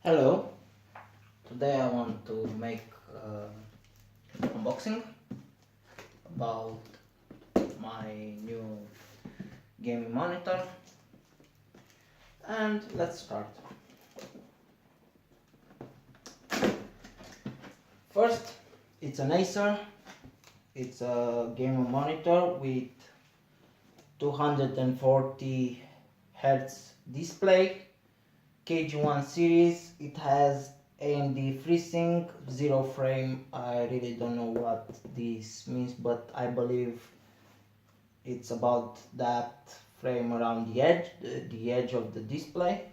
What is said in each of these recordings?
Hello, today I want to make unboxing about my new gaming monitor, and let's start. First, it's an Acer. It's a gaming monitor with 240 Hz display, KG1 series. It has AMD FreeSync, 0 frame. I really don't know what this means, but I believe it's about that frame around the edge of the display.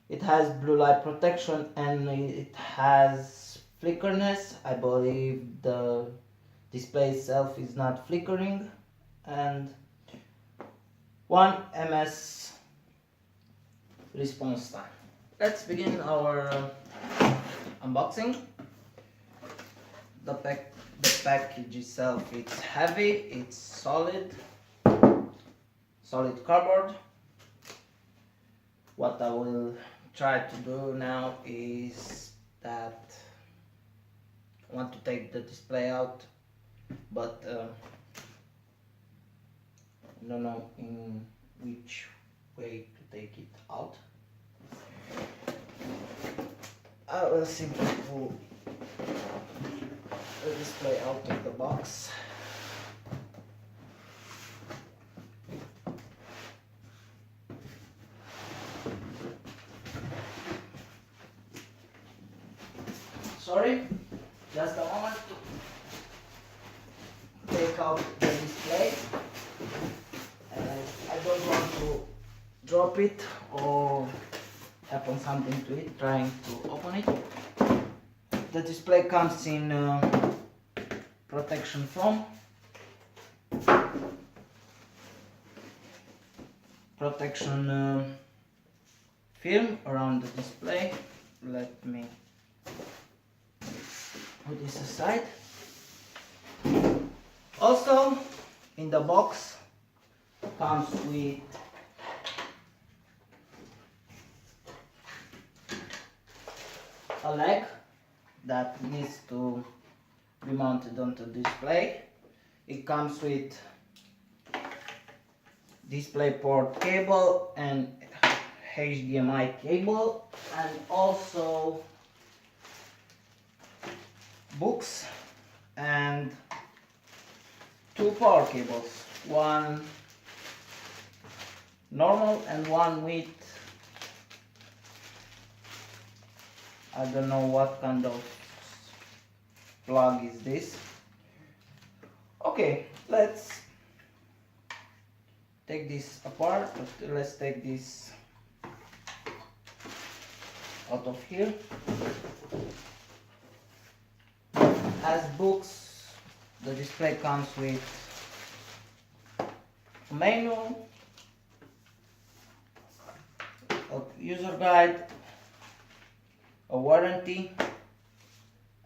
It has blue light protection and it has flickerness. I believe the display itself is not flickering, and 1 ms response time. Let's begin our unboxing. The package itself, it's heavy, it's solid cardboard. What I will try to do now is that I want to take the display out, but I don't know in which way to take it out. I will simply pull the display out of the box. Sorry, just a moment to take out the display. I don't want to drop it or happen something to it trying to open it. The display comes in protection foam, protection film around the display. Let me put this aside. Also in the box comes with a leg that needs to be mounted onto the display. It comes with DisplayPort cable and HDMI cable, and also books and 2 power cables, one normal and one with, I don't know what kind of plug is this. Okay, let's take this apart. Let's take this out of here. As books, the display comes with a manual, a user guide, a warranty,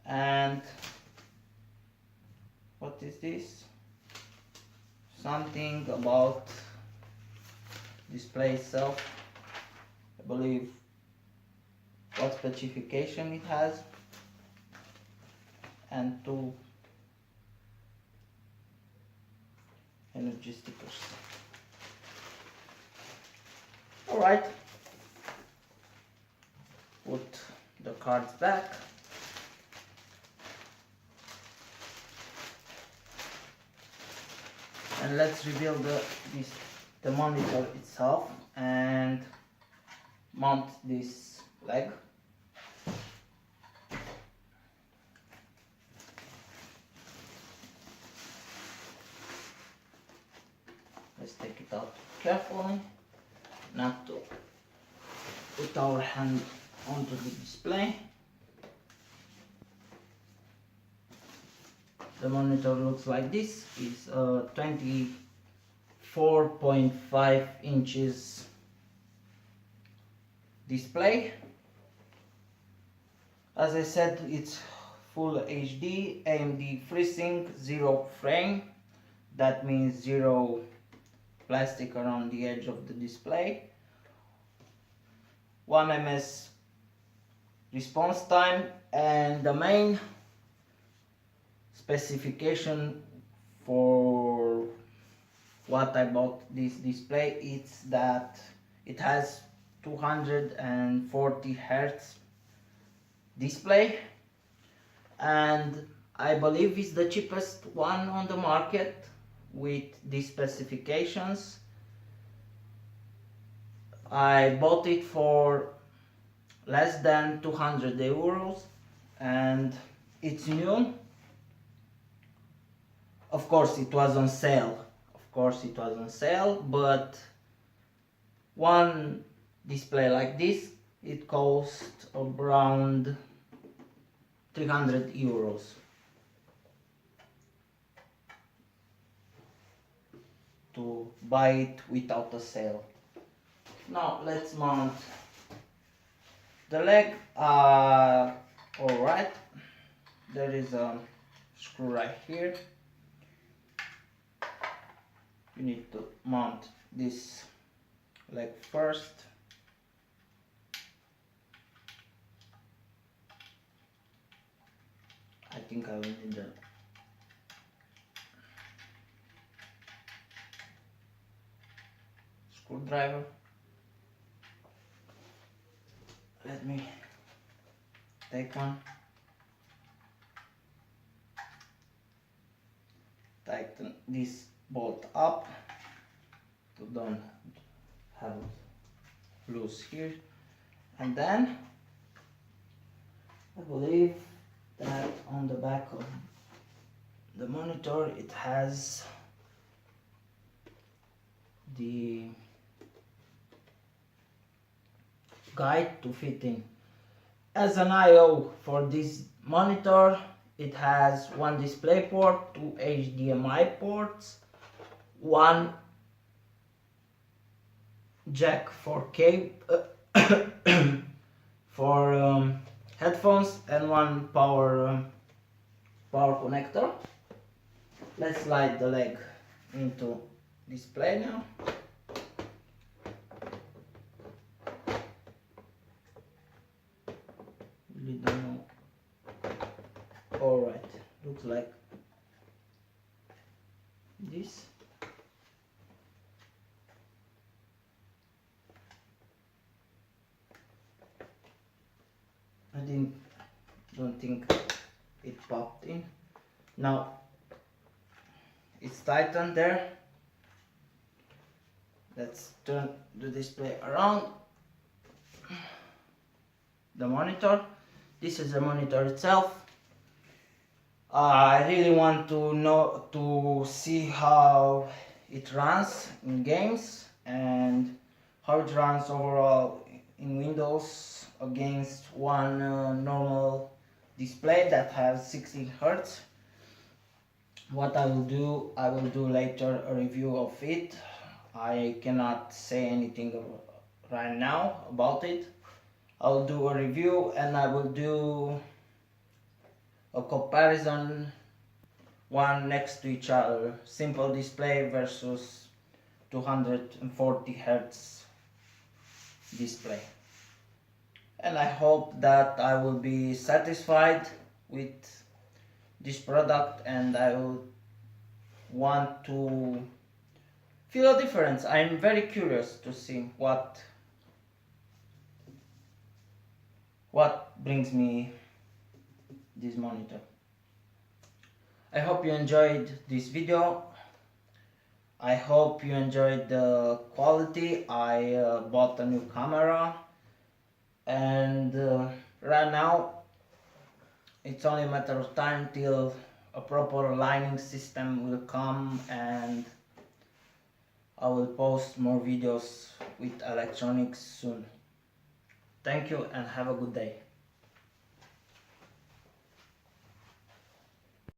and what is this? Something about display itself. I believe what specification it has, and 2 energy stickers. Alright, put the cards back. And let's reveal the monitor itself and mount this leg. Let's take it out carefully, not to put our hand onto the display. The monitor looks like this. It's a 24.5 inches display. As I said, it's full HD, AMD FreeSync, 0 frame. That means 0 plastic around the edge of the display. 1 ms response time. And the main specification for what I bought this display is that it has 240 Hz display, and I believe it's the cheapest one on the market with these specifications. I bought it for less than 200 euros and it's new. Of course it was on sale. But one display like this, it cost around 300 euros. To buy it without a sale. Now let's mount the leg. Alright, there is a screw right here. You need to mount this leg first. I think I will need a screwdriver. Let me take one. Tighten this bolt up to don't have it loose here, and then I believe that on the back of the monitor it has the guide to fit in. As an I/O for this monitor, it has one display port, two HDMI ports, one jack for for headphones, and one power connector. Let's slide the leg into display now. Really don't know. Alright, looks like this. Don't think it popped in. Now it's tightened there. Let's turn the display around. The monitor. This is the monitor itself. I really want to see how it runs in games and how it runs overall in Windows against one normal display that has 16 Hz. What I will do later a review of it. I cannot say anything right now about it. I'll do a review and I will do a comparison, one next to each other, simple display versus 240 Hz display. And I hope that I will be satisfied with this product and I will want to feel a difference. I'm very curious to see what brings me this monitor. I hope you enjoyed this video. I hope you enjoyed the quality. I bought a new camera and right now it's only a matter of time till a proper lighting system will come and I will post more videos with electronics soon. Thank you and have a good day.